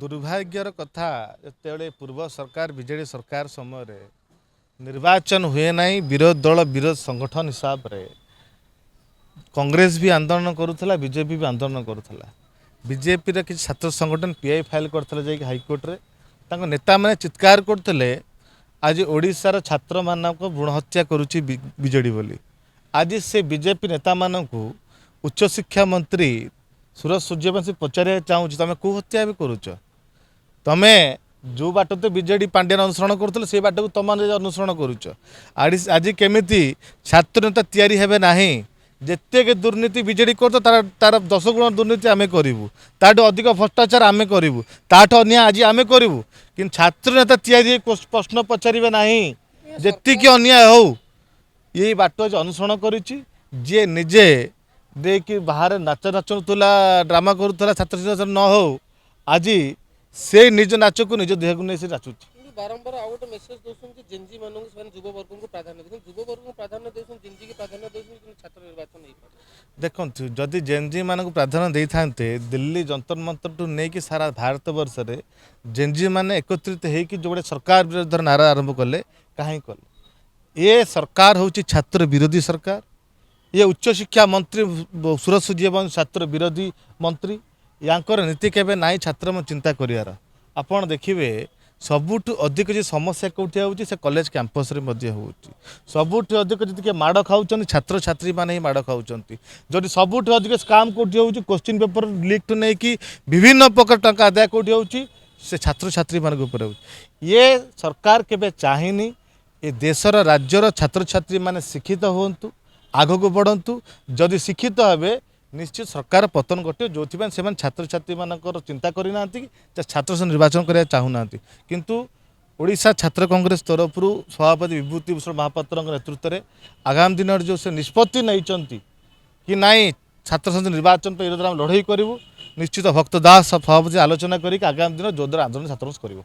दुर्भाग्यर कथा जो पूर्व सरकार बीजेडी सरकार समय निर्वाचन हुए ना विरोध दल विरोध संगठन हिसाब रे कांग्रेस भी आंदोलन करुला बीजेपी भी आंदोलन करुला बीजेपी रे किसी छात्र संगठन पीआई फाइल करते हाइकोर्ट रे नेता मैंने चित्कार करते आज ओडिशार छात्र मानक भ्रूण हत्या करुच्ची बीजेडी बोली आज से बीजेपी नेता मानक उच्च शिक्षा मंत्री सुरज सूर्यवंशी पचारे चाहूँ तुम कौ हत्या भी करुच तुम जो बाट तो बीजेडी पांड्यान अनुसरण करुले से बाट को तुम अनुसरण करुच आज केमी छात्र नेता तैयारी हेबे नाही जेते दुर्नीति बीजेडी कर तार 10 गुण दुर्नीति आम करूँ ताठू अधिक भ्रष्टाचार आम करूँ ताठ अन्याय आज आम करूँ कि छात्र नेता तैयारी प्रश्न पचारे ना जी अन्याय हो ये बाट अनुसरण करे निजे देकी बाहर नाच नाचुला ड्रामा करूला छात्र न हो आज से निज नाच को निज देह को नहीं से नाचुची बारंबार आउ गोटे मेसेज दोसन कि जेनजी मानक से युवा वर्ग को प्राधान्य देखो युवा वर्ग को प्राधान्य देसन जेनजी की प्राधान्य देसन कि छात्र निर्वाचन नहीं पारे देखंतु जदि जेनजी मानक प्राधान्य देई थांते दिल्ली जंतर मंतर टू नै कि सारा भारत वर्ष रे जेनजी माने एकत्रित हे कि जोड़े सरकार विरुद्ध नारा आरंभ कले काहे कले ये सरकार होची छात्र विरोधी सरकार ये उच्च शिक्षा मंत्री सुरज सूर्यवंशी छात्र विरोधी मंत्री यांकर नीति केबे नाई छात्र में चिंता करियार आपण देखिबे सबुठ अधिक जो समस्या कौटी होची से कॉलेज कैंपस रे मध्य होची सबुठ अधिक जी माड़ खाऊँ छात्र छात्री माने ही माड़ खाऊँ जदि सबुठ अधिक स्काम कौटी होची क्वेश्चन पेपर लीक टू नहीं कि विभिन्न प्रकार टंका आदाय कौटी होची से छात्र छात्री मान ऊपर ये सरकार केबे चाहिनी ए देशर राज्यर छात्र छात्री माने शिक्षित होंतु आग को बढ़ंतु जदि शिक्षित हेबे निश्चित सरकार पतन घटे जो से छात्र छात्री मानकर चिंता करना छात्र से निर्वाचन करने चाहूना किंतु ओडिशा छात्र कांग्रेस तरफ सभापति विभूति भूषण महापात्र नेतृत्व में आगामी दिन जो से निष्पत्ति नहीं कि नाई छात्र संसद निर्वाचन पर लड़ाई करूँ निश्चित भक्त दास सभापति आलोचना कर आगामी दिन जोरदार आंदोलन छात्र कर